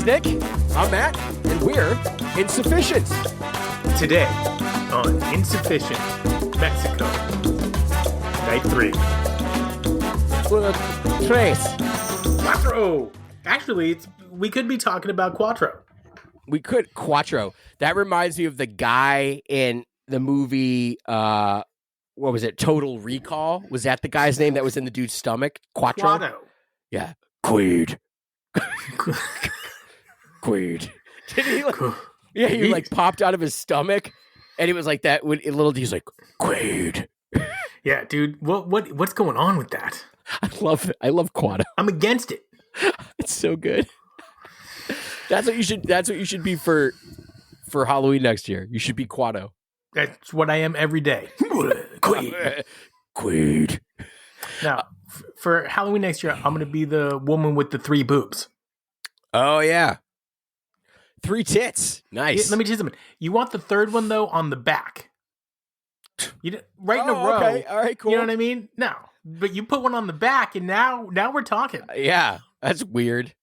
name's Nick. I'm Matt, and we're Insufficient. Today on Insufficient, Mexico, Night 3. Trace. Cuatro. Actually, we could be talking about Cuatro. We could. Quattro. That reminds me of the guy in the movie, what was it, Total Recall? Was that the guy's name that was in the dude's stomach? Quattro? Yeah. Queed. Queed. Did he yeah, he like popped out of his stomach, and he was like that. When little D's like Queed. Yeah, dude. What's going on with that? I love Quattro. I'm against it. It's so good. That's what you should be for Halloween next year. You should be Quattro. That's what I am every day. Queed. Now, for Halloween next year, I'm going to be the woman with the 3 boobs. Oh, yeah. 3 tits. Nice. Let me tell you something. You want the 3rd one, though, on the back. Right in a row. Okay. All right, cool. You know what I mean? No. But you put one on the back, and now we're talking. Yeah. That's weird.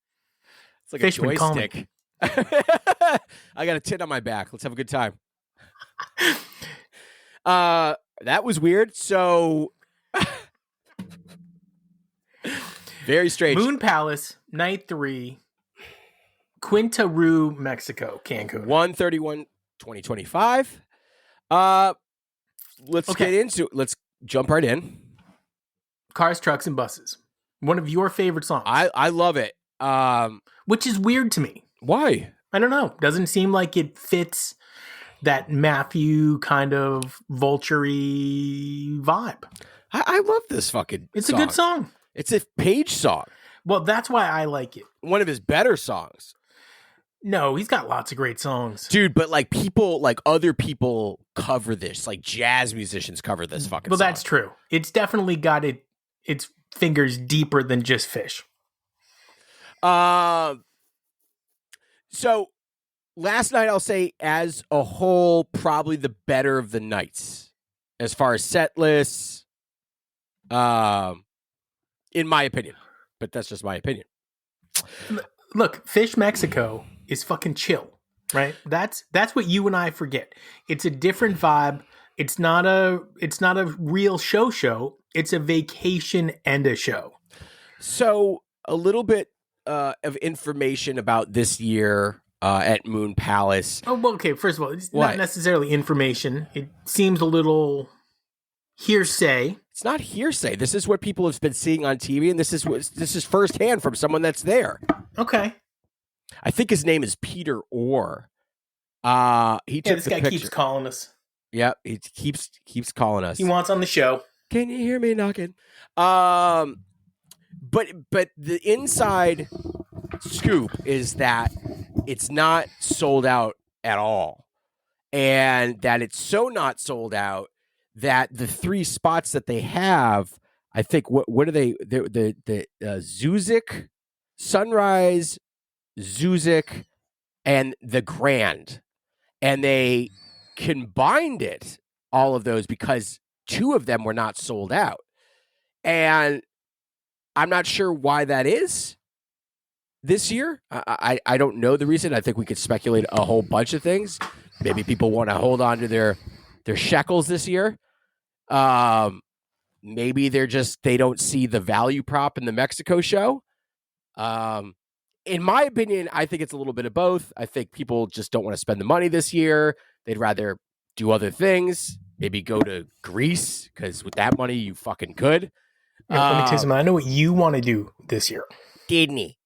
It's like Fishman, a joystick. I got a tit on my back. Let's have a good time. That was weird. So... Very strange. Moon Palace, Night 3, Quinta Roo, Mexico, Cancun. 1/31/2025. Let's get into it. Let's jump right in. Cars, Trucks, and Buses. One of your favorite songs. I love it. Which is weird to me. Why? I don't know. Doesn't seem like it fits that Matthew kind of vulture-y vibe. I love this fucking It's song. a good song. It's a Page song. Well, that's why I like it. One of his better songs. No, he's got lots of great songs. Dude, but like other people cover this. Like jazz musicians cover this fucking song. Well, that's true. It's definitely got its fingers deeper than just Phish. So last night, I'll say as a whole, probably the better of the nights. As far as set lists, in my opinion, but that's just my opinion. Look, Phish Mexico is fucking chill, right? That's what you and I forget. It's a different vibe. It's not a real show. It's a vacation and a show. So a little bit of information about this year at Moon Palace. Oh, well, okay. First of all, it's not necessarily information. It seems a little hearsay. It's not hearsay. This is what people have been seeing on TV, and this is firsthand from someone that's there. Okay. I think his name is Peter Orr. He took this guy picture. keeps calling us. Yep, he keeps calling us. He wants on the show. Can you hear me knocking? But the inside scoop is that it's not sold out at all, and that it's so not sold out that the 3 spots that they have, I think, what are they? The Zuzik, Sunrise, Zuzik, and the Grand, and they combined all of those because 2 of them were not sold out, and I'm not sure why that is this year. I don't know the reason. I think we could speculate a whole bunch of things. Maybe people want to hold on to their shekels this year. Maybe they don't see the value prop in the Mexico show. In my opinion, I think it's a little bit of both. I think people just don't want to spend the money this year. They'd rather do other things. Maybe go to Greece, because with that money, you fucking could. Let me tell you something. I know what you want to do this year. Disney.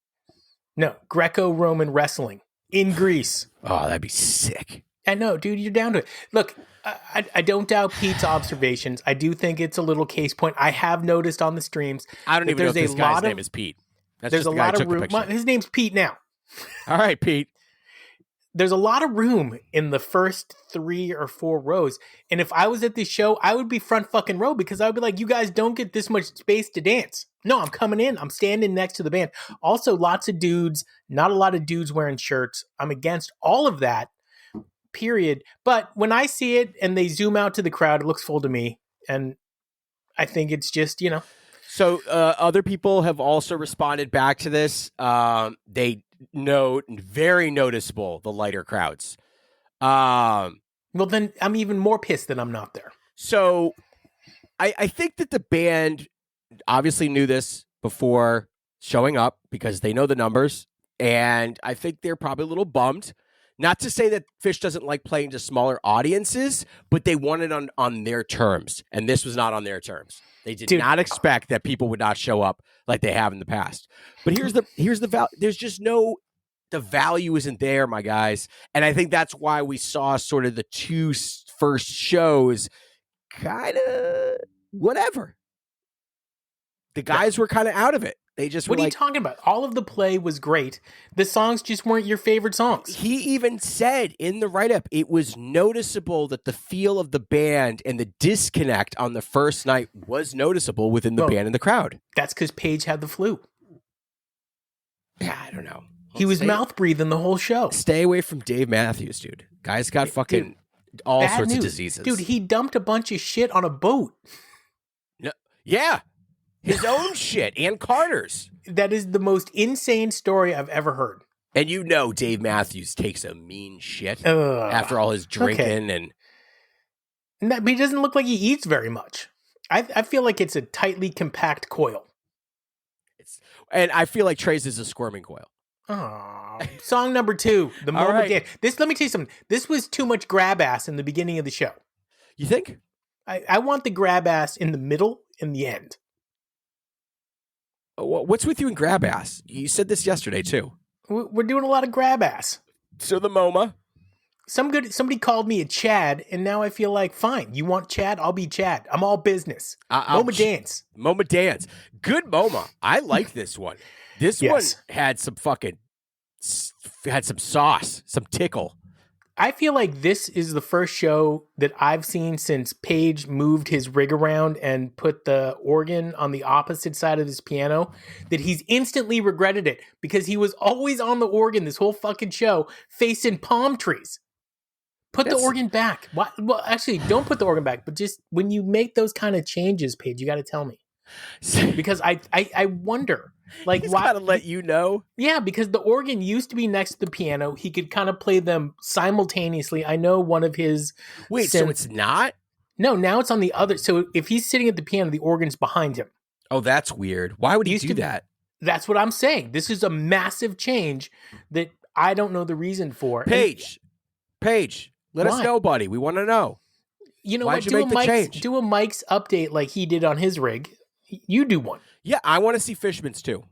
No, Greco-Roman wrestling in Greece. Oh, that'd be sick. I know, dude. You're down to it. Look, I don't doubt Pete's observations. I do think it's a little case point. I have noticed on the streams. I don't even know if this guy's name is Pete. There's a lot of room. His name's Pete now. All right, Pete. There's a lot of room in the first 3 or 4 rows. And if I was at this show, I would be front fucking row, because I would be like, you guys don't get this much space to dance. No, I'm coming in. I'm standing next to the band. Also, lots of dudes, not a lot of dudes wearing shirts. I'm against all of that, period. But when I see it and they zoom out to the crowd, it looks full to me. And I think it's just, you know. So other people have also responded back to this. They very noticeable, the lighter crowds. Well, then I'm even more pissed that I'm not there. So I think that the band obviously knew this before showing up because they know the numbers. And I think they're probably a little bummed. Not to say that Phish doesn't like playing to smaller audiences, but they want it on their terms. And this was not on their terms. They did not expect that people would not show up like they have in the past. But here's the value. There's just the value isn't there, my guys. And I think that's why we saw sort of the two first shows kind of whatever. The guys were kind of out of it. They just What are you talking about? All of the play was great. The songs just weren't your favorite songs. He even said in the write-up, it was noticeable that the feel of the band and the disconnect on the first night was noticeable within the band and the crowd. That's because Page had the flu. Yeah, I don't know. He was mouth breathing the whole show. Stay away from Dave Matthews, dude. Guy's got fucking all sorts of diseases. Dude, he dumped a bunch of shit on a boat. No, yeah. His own shit and Carter's. That is the most insane story I've ever heard. And you know Dave Matthews takes a mean shit after all his drinking. But he doesn't look like he eats very much. I feel like it's a tightly compact coil. And I feel like Trey's is a squirming coil. Oh, song number 2, the moment dance. Let me tell you something. This was too much grab ass in the beginning of the show. You think? I want the grab ass in the middle and the end. What's with you and grab ass? You said this yesterday too. We're doing a lot of grab ass. So the MoMA. Somebody called me a Chad, and now I feel like, fine, you want Chad? I'll be Chad. I'm all business. MoMA dance. MoMA dance. Good MoMA. I like this one. This one had some sauce, some tickle. I feel like this is the first show that I've seen since Page moved his rig around and put the organ on the opposite side of his piano that he's instantly regretted it because he was always on the organ this whole fucking show facing palm trees. Put the organ back. Well, actually, don't put the organ back, but just when you make those kind of changes, Page, you got to tell me. Because I wonder. Like, he's got to let you know. Yeah, because the organ used to be next to the piano. He could kind of play them simultaneously. I know one of his... Wait, so it's not? No, now it's on the other... So if he's sitting at the piano, the organ's behind him. Oh, that's weird. Why would he do that? That's what I'm saying. This is a massive change that I don't know the reason for. Paige, let us know, buddy. We want to know. You know what? Do a Mike's update like he did on his rig. You do one. Yeah, I want to see Fishman's too.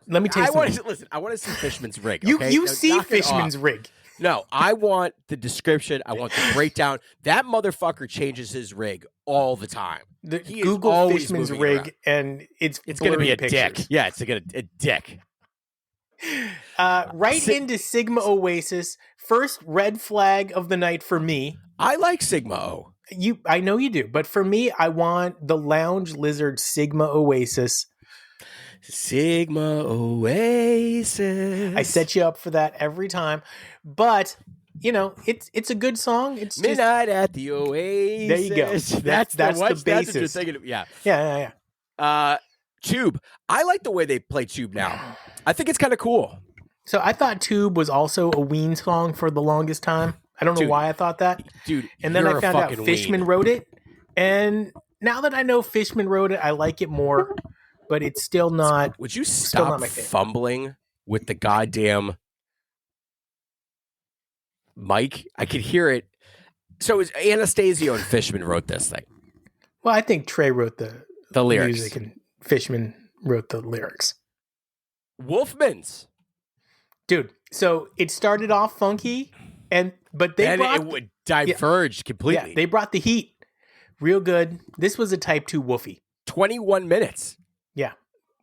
Let me tell you something. Listen, I want to see Fishman's rig. You see Fishman's rig. No, I want the description. I want the breakdown. That motherfucker changes his rig all the time. Google Fishman's rig, around. And it's going to be a dick. Yeah, it's a dick. Right into Sigma Oasis. First red flag of the night for me. I like Sigma O. I know you do, but for me, I want the Lounge Lizard Sigma Oasis. Sigma Oasis. I set you up for that every time, but you know it's a good song. It's Midnight just, at the Oasis. There you go. That's the basis. Yeah. Tube. I like the way they play Tube now. I think it's kind of cool. So I thought Tube was also a Ween song for the longest time. I don't know why I thought that. Dude, and then I found out Fishman wrote it. And now that I know Fishman wrote it, I like it more. But it's still not. Would you stop fumbling with the goddamn mic? I could hear it. So it was Anastasio and Fishman wrote this thing. Well, I think Trey wrote the lyrics. Music and Fishman wrote the lyrics. Wolfman's. Dude, so it started off funky, but it would diverge completely. Yeah, they brought the heat. Real good. This was a type 2 woofie. 21 minutes. Yeah.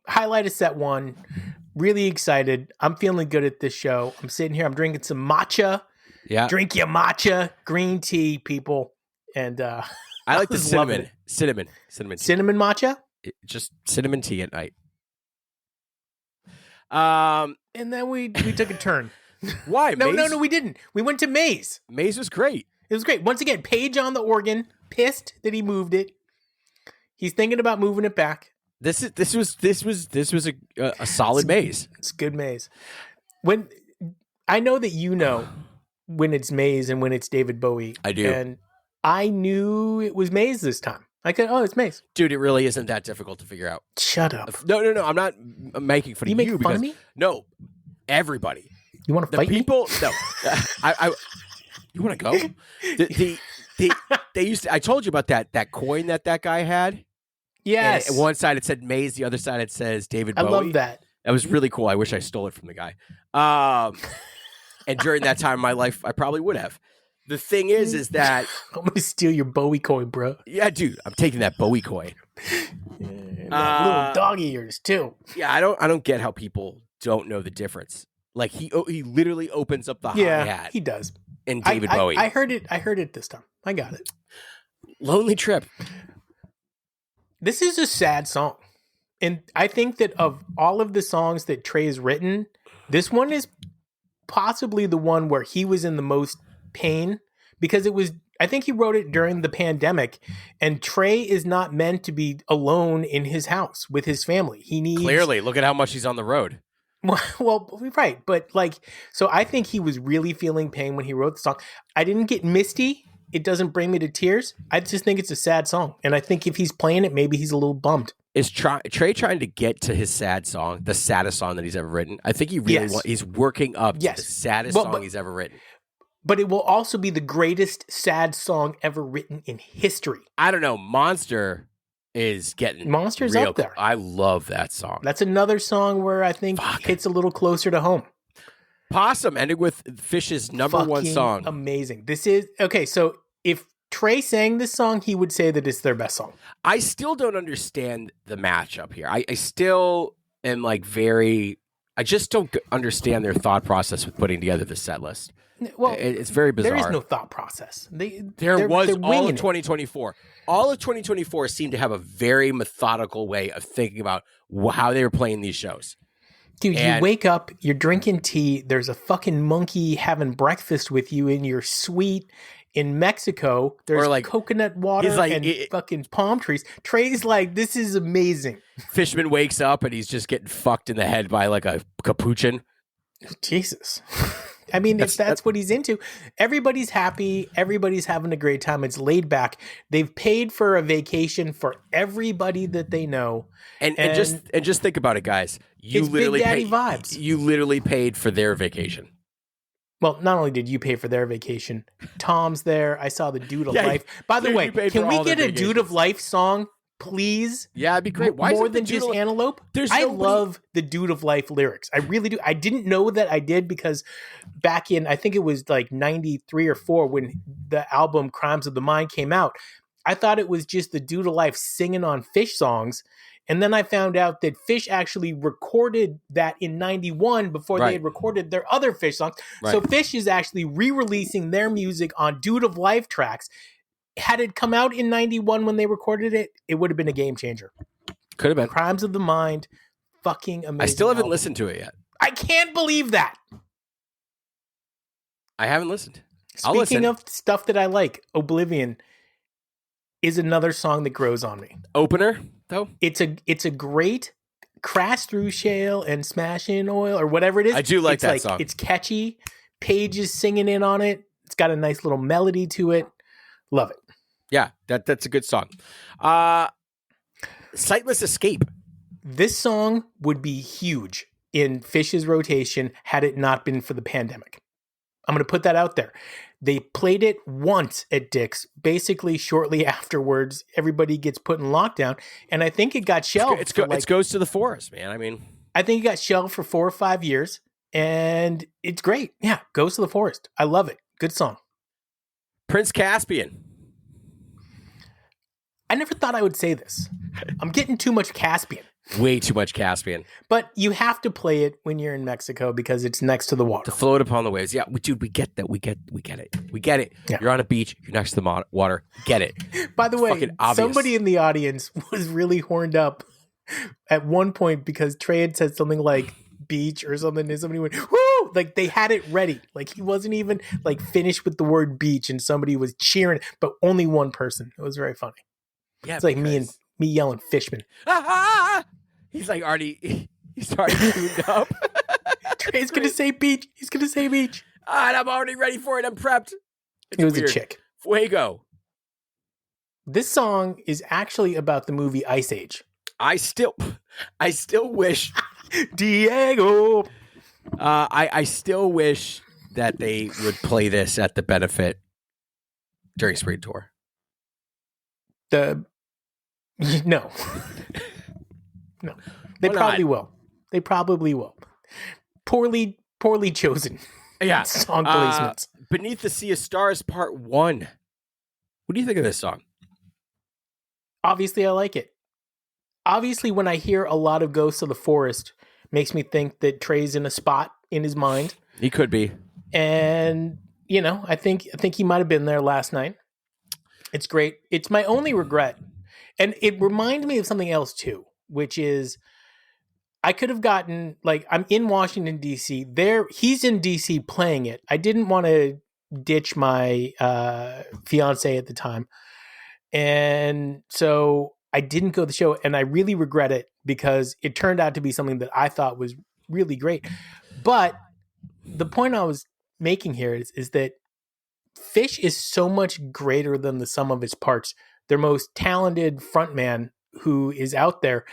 Highlight of set 1. Really excited. I'm feeling good at this show. I'm sitting here. I'm drinking some matcha. Yeah. Drink your matcha. Green tea, people. And I like the cinnamon. Cinnamon matcha? Just cinnamon tea at night. And then we took a turn. Why? No, we didn't. We went to Maze. Maze was great. It was great. Once again, Page on the organ, pissed that he moved it. He's thinking about moving it back. This was a solid maze. It's good maze. When I know that you know when it's Maze and when it's David Bowie. I do. And I knew it was Maze this time. I could, it's Maze. Dude, it really isn't that difficult to figure out. Shut up. No. I'm not making fun of you. Make fun of me? No, everybody. You want to fight people, me? No. You want to go? They used to, I told you about that coin that guy had. Yes. And one side it said Maze, the other side it says David Bowie. I love that. That was really cool. I wish I stole it from the guy. And during that time in my life, I probably would have. The thing is that I'm gonna steal your Bowie coin, bro. Yeah, dude, I'm taking that Bowie coin. Little dog ears too. Yeah, I don't get how people don't know the difference. Like he literally opens up the hi-hat. He does. And David Bowie. I heard it this time. I got it. Lonely Trip. This is a sad song. And I think that of all of the songs that Trey has written, this one is possibly the one where he was in the most pain because I think he wrote it during the pandemic, and Trey is not meant to be alone in his house with his family. He needs... Clearly, look at how much he's on the road. Well, right. But so I think he was really feeling pain when he wrote the song. I didn't get misty. It doesn't bring me to tears. I just think it's a sad song. And I think if he's playing it, maybe he's a little bummed. Is Trey trying to get to his sad song, the saddest song that he's ever written? I think he really he's working up to the saddest song he's ever written. But it will also be the greatest sad song ever written in history. I don't know. Monster is getting Monster's up there. I love that song. That's another song where I think hits a little closer to home. Possum ended with Phish's number one song. Amazing. This is okay. So if Trey sang this song, he would say that it's their best song. I still don't understand the matchup here. I still am I just don't understand their thought process with putting together the set list. Well, it's very bizarre. There is no thought process. There was all of 2024. All of 2024 seemed to have a very methodical way of thinking about how they were playing these shows. Dude, you wake up, you're drinking tea, there's a fucking monkey having breakfast with you in your suite in Mexico. There's coconut water and fucking palm trees. Trey's like, this is amazing. Fishman wakes up and he's just getting fucked in the head by like a capuchin. Jesus. I mean, that's what he's into. Everybody's happy. Everybody's having a great time. It's laid back. They've paid for a vacation for everybody that they know. And just think about it, guys. You literally paid for their vacation. Well, not only did you pay for their vacation, Tom's there. I saw the Dude of Life. By the way, can we get a Dude of Life song, please? Yeah, it'd be great. Why more than just Antelope? I love the Dude of Life lyrics. I really do. I didn't know that I did because back in, I think it was like 93 or 4 when the album Crimes of the Mind came out, I thought it was just the Dude of Life singing on Phish songs. And then I found out that Phish actually recorded that in 91 before they had recorded their other Phish songs. Right. So Phish is actually re-releasing their music on Dude of Life tracks. Had it come out in 91 when they recorded it, it would have been a game changer. Could have been. Crimes of the Mind, fucking amazing. I still haven't listened to it yet. I can't believe that. I haven't listened. Speaking of stuff that I like, Oblivion is another song that grows on me. Opener, though? It's a great crash through shale and smash in oil or whatever it is. I do like that song. It's catchy. Paige is singing in on it. It's got a nice little melody to it. Love it. Yeah, that's a good song. Sightless Escape. This song would be huge in Phish's rotation had it not been for the pandemic. I'm going to put that out there. They played it once at Dick's. Basically, shortly afterwards, everybody gets put in lockdown, and I think it got shelved. It goes to the forest, man. I mean, I think it got shelved for 4 or 5 years, and it's great. Yeah, Goes to the Forest. I love it. Good song. Prince Caspian. I never thought I would say this. I'm getting too much Caspian. Way too much Caspian. But you have to play it when you're in Mexico because it's next to the water. To float upon the waves. Yeah, dude, we get that. We get it. We get it. Yeah. You're on a beach. You're next to the water. Get it. By the way, somebody in the audience was really horned up at one point because Trey had said something like beach or something, and somebody went, woo! Like they had it ready. Like he wasn't even like finished with the word beach, and somebody was cheering, but only one person. It was very funny. Yeah, it's like me and me yelling Fishman. Ah! He's like already tuned up. Trey's going to say beach. He's going to say beach. And I'm already ready for it. I'm prepped. It was weird. a chick. Fuego. This song is actually about the movie Ice Age. I still wish Diego. I still wish that they would play this at the benefit during Spring Tour. No. They probably will. They probably will. Poorly chosen. Yeah. Song placements. Beneath the Sea of Stars Part 1. What do you think of this song? Obviously, I like it. Obviously, when I hear a lot of Ghosts of the Forest, makes me think that Trey's in a spot in his mind. He could be. And, I think he might have been there last night. It's great. It's my only regret. And it reminds me of something else, too, which is I could have gotten, I'm in Washington, D.C. He's in D.C. playing it. I didn't want to ditch my fiance at the time. And so I didn't go to the show, and I really regret it because it turned out to be something that I thought was really great. But the point I was making here is that Phish is so much greater than the sum of its parts. Their most talented frontman who is out there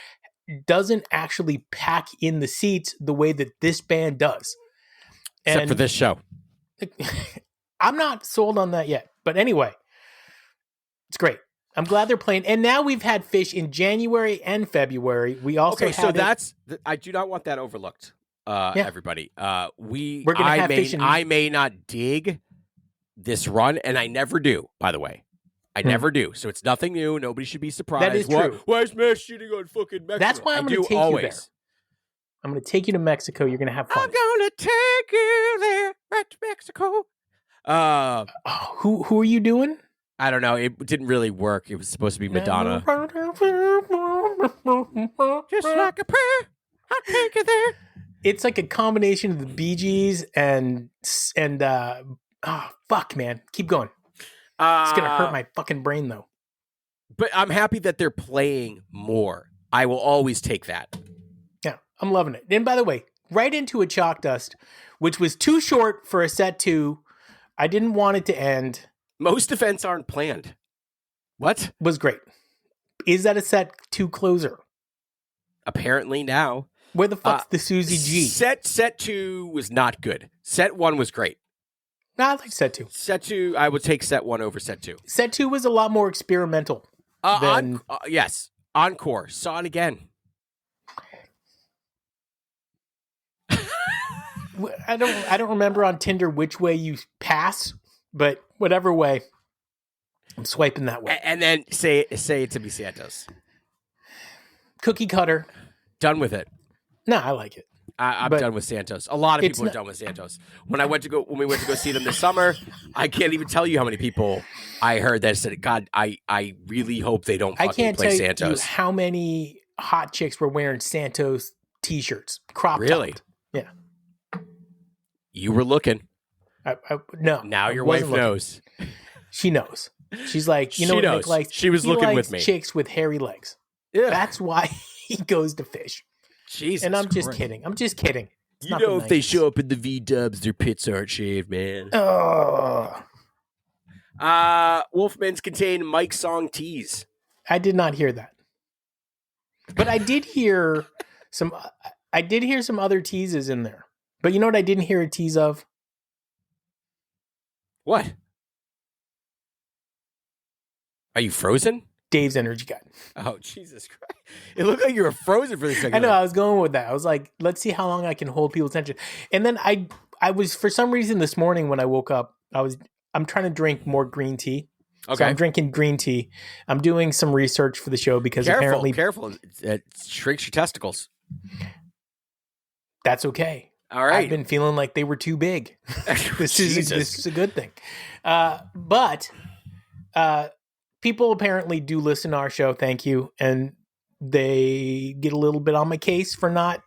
doesn't actually pack in the seats the way that this band does. Except for this show. I'm not sold on that yet. But anyway, it's great. I'm glad they're playing. And now we've had Phish in January and February. We also I do not want that overlooked, everybody. We're gonna have Phish I may not dig this run, and I never do, by the way. I never do. So it's nothing new. Nobody should be surprised. That is true. Why is Smash shooting on fucking Mexico? That's why I'm going to take you there. I'm going to take you to Mexico. You're going to have fun. I'm going to take you there, right to Mexico. Who are you doing? I don't know. It didn't really work. It was supposed to be Madonna. Just like a prayer, I'll take you there. It's like a combination of the Bee Gees and fuck, man. Keep going. It's going to hurt my fucking brain, though. But I'm happy that they're playing more. I will always take that. Yeah, I'm loving it. And by the way, right into a Chalk Dust, which was too short for a set 2. I didn't want it to end. Most events aren't planned. What? Was great. Is that a set 2 closer? Apparently now. Where the fuck's the Susie G? Set 2 was not good. Set 1 was great. No, I like set 2. Set 2, I would take set 1 over set 2. Set 2 was a lot more experimental. Yes. Encore. Saw it again. I don't remember on Tinder which way you pass, but whatever way, I'm swiping that way. And then say it to me, Santos. Cookie cutter. Done with it. No, I like it. I'm done with Santos. A lot of people are done with Santos. When we went to go see them this summer, I can't even tell you how many people I heard that said, "God, I really hope they don't fucking play Santos." I can't tell you how many hot chicks were wearing Santos t-shirts, crop really? Topped. Yeah, you were looking. No. Now your wife knows. She knows. She's like, you know what Nick likes? She was looking with me. Chicks with hairy legs. Yeah. That's why he goes to Phish. Jesus, and I'm just Christ. kidding. I'm just kidding. It's you know, if they show up in the V-dubs, their pits aren't shaved, man. Wolfman's contain Mike song tease. I did not hear that, but I did hear some. I did hear some other teases in there. But you know what? I didn't hear a tease of. What? Are you frozen? Dave's energy guy. Oh, Jesus Christ. It looked like you were frozen for a second. I know, I was going with that. I was like, let's see how long I can hold people's attention. And then I was, for some reason this morning when I woke up, I'm trying to drink more green tea. Okay. So I'm drinking green tea. I'm doing some research for the show because apparently... Careful. It shrinks your testicles. That's okay. All right. I've been feeling like they were too big. This is a good thing. But people apparently do listen to our show. Thank you. And they get a little bit on my case for not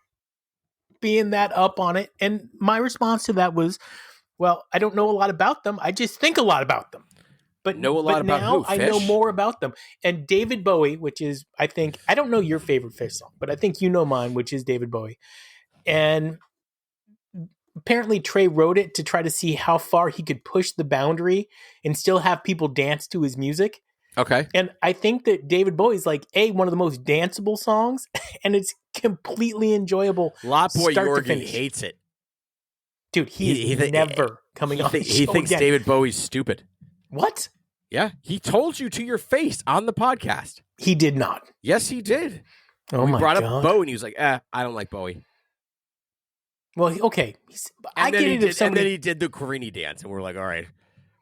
being that up on it. And my response to that was, well, I don't know a lot about them. I just think a lot about them. But Know a lot about now who? I know Phish? more about them. And David Bowie, which is, I think, I don't know your favorite Phish song, but I think you know mine, which is David Bowie. And apparently Trey wrote it to try to see how far he could push the boundary and still have people dance to his music. Okay. And I think that David Bowie's like one of the most danceable songs, and it's completely enjoyable. Lot Boy start to Yorgi finish. hates it. Dude, he's never coming on the show He thinks again. David Bowie's stupid. What? Yeah, he told you to your face on the podcast. He did not. Yes, he did. Oh we my brought God. up Bowie, and he was like, I don't like Bowie. Well, okay. I get it if somebody... And then he did the Carini dance, and we're like, all right.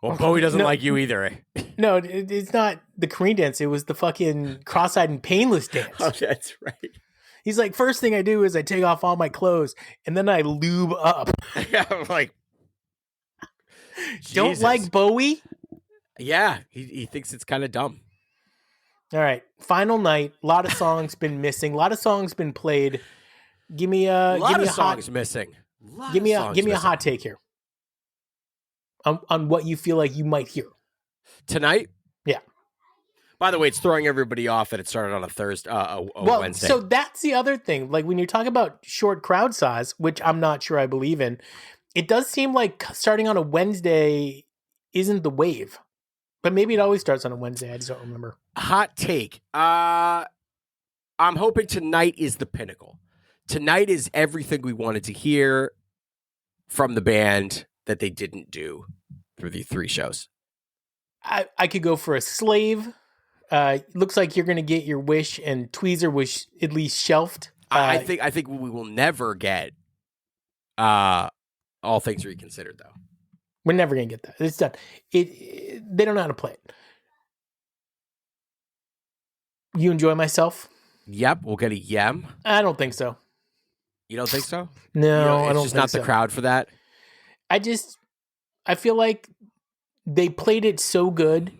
Well, Bowie doesn't like you either. No, it's not the Korean dance. It was the fucking cross-eyed and painless dance. Oh, that's right. He's like, first thing I do is I take off all my clothes, and then I lube up. I'm like, don't Jesus. like Bowie? Yeah, he thinks it's kind of dumb. All right, final night. A lot of songs been missing. A lot of songs been played. Give me a songs missing. Give me a hot take here on what you feel like you might hear tonight. Yeah. By the way, it's throwing everybody off that it started on a Thursday, Wednesday. So that's the other thing. Like when you talk about short crowd size, which I'm not sure I believe in, it does seem like starting on a Wednesday isn't the wave. But maybe it always starts on a Wednesday. I just don't remember. Hot take. I'm hoping tonight is the pinnacle. Tonight is everything we wanted to hear from the band that they didn't do through the 3 shows. I could go for a Slave. Looks like you're going to get your wish, and Tweezer was at least shelved. I think we will never get All Things Reconsidered, though. We're never going to get that. It's done. They don't know how to play it. You Enjoy Myself? Yep, we'll get a yem. I don't think so. You don't think so? No, I don't think so. It's just not the crowd for that? I feel like they played it so good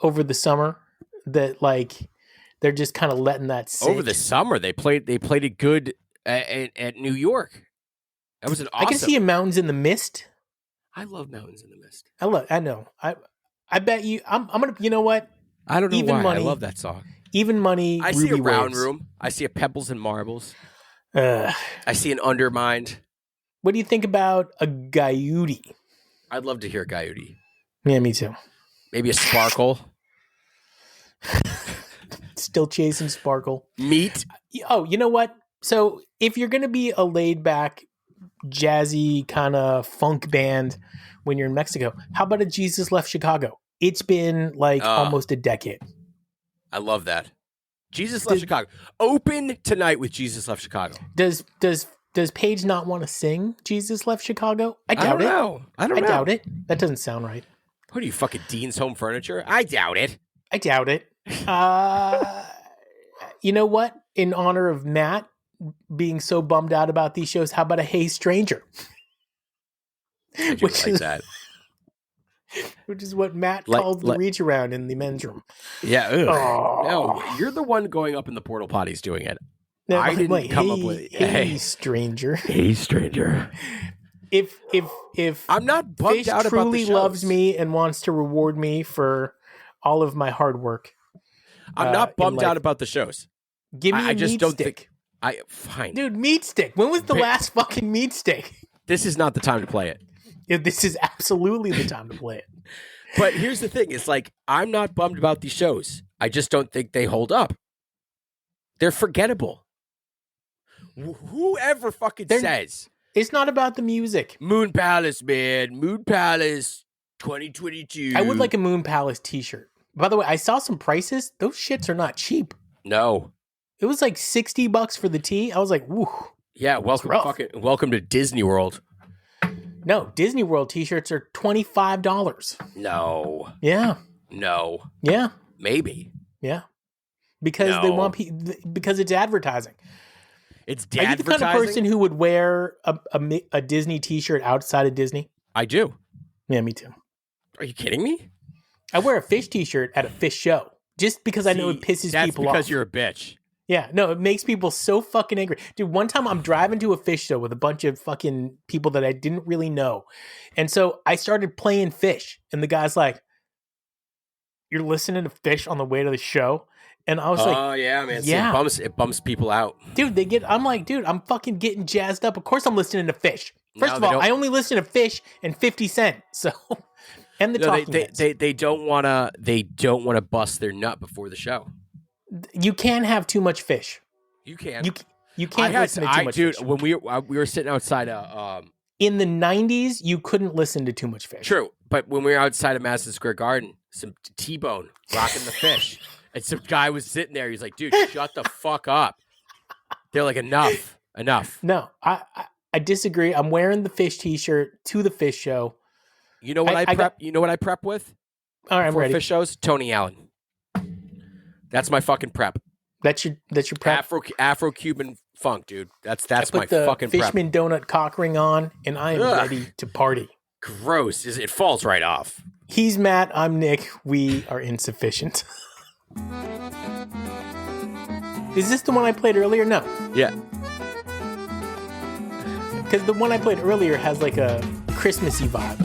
over the summer that like they're just kind of letting that sit. Over the summer, they played it good at New York. That was an awesome. I can see Mountains in the Mist. I love Mountains in the Mist. I know. I bet you. I'm gonna. You know what? I don't know Even why. Money, I love that song. Even Money. I Ruby see a Round Waves. Room. I see a Pebbles and Marbles. I see an Undermined. What do you think about a Gaiuti? I'd love to hear Gaiuti. Yeah, me too. Maybe a Sparkle. Still chasing Sparkle. Meat. Oh, you know what? So if you're gonna be a laid back, jazzy kind of funk band when you're in Mexico, how about a Jesus Left Chicago? It's been like almost a decade. I love that. Jesus Left Chicago. Open tonight with Jesus Left Chicago. Does Paige not want to sing Jesus Left Chicago? I doubt it. I don't know. I doubt it. That doesn't sound right. What are you, fucking Dean's Home Furniture? I doubt it. I doubt it. You know what? In honor of Matt being so bummed out about these shows, how about a Hey Stranger? Which is that. Which is what Matt called the reach around in the men's room. Yeah. No, you're the one going up in the portal potties doing it. No, I didn't come up with Hey Stranger. Hey Stranger. If I'm not bummed Phish out about the truly shows. loves me and wants to reward me for all of my hard work, I'm not bummed out about the shows. Give me a just meat don't stick. Fine. Dude, meat stick. When was the last fucking meat stick? This is not the time to play it. Yeah, this is absolutely the time to play it. But here's the thing. It's like, I'm not bummed about these shows. I just don't think they hold up. They're forgettable. Whoever fucking says. It's not about the music. Moon Palace, man. Moon Palace 2022. I would like a Moon Palace t-shirt. By the way, I saw some prices. Those shits are not cheap. No. It was like $60 for the tee. I was like, woo. Yeah, welcome to Disney World. No, Disney World t-shirts are $25. No. Yeah. No. Yeah. Maybe. Yeah. Because they want because it's advertising. It's advertising. Are you the kind of person who would wear a Disney t-shirt outside of Disney? I do. Yeah, me too. Are you kidding me? I wear a Phish t-shirt at a Phish show just because I know it pisses people off. That's because you're a bitch. Yeah, no, it makes people so fucking angry. Dude, one time I'm driving to a Phish show with a bunch of fucking people that I didn't really know. And so I started playing Phish. And the guy's like, you're listening to Phish on the way to the show, and I was like, oh yeah, man. yeah. See, it bumps people out. Dude, I'm like, dude, I'm fucking getting jazzed up. Of course I'm listening to Phish. First No, of they all, don't- I only listen to Phish and 50 Cent. So, and the No, Talking Heads. they don't wanna bust their nut before the show. You can't have too much Phish. You can. You can't listen to too much dude, Phish. when we were sitting outside In the 90s, you couldn't listen to too much Phish. true, but when we were outside of Madison Square Garden, some T-Bone rocking the Phish, and some guy was sitting there. He's like, "Dude, shut the fuck up." They're like, "Enough." No, I disagree. I'm wearing the Phish T-shirt to the Phish show. You know what I prep? You know what I prep with? All right, I'm for ready. Phish shows? Tony Allen. That's my fucking prep. That's your prep. Afro-Cuban funk, dude. That's I my put the fucking prep. Fishman donut cock ring on, and I am ready to party. Gross. It falls right off. He's Matt. I'm Nick. We are insufficient. Is this the one I played earlier? No. Yeah. Because the one I played earlier has like a Christmassy vibe.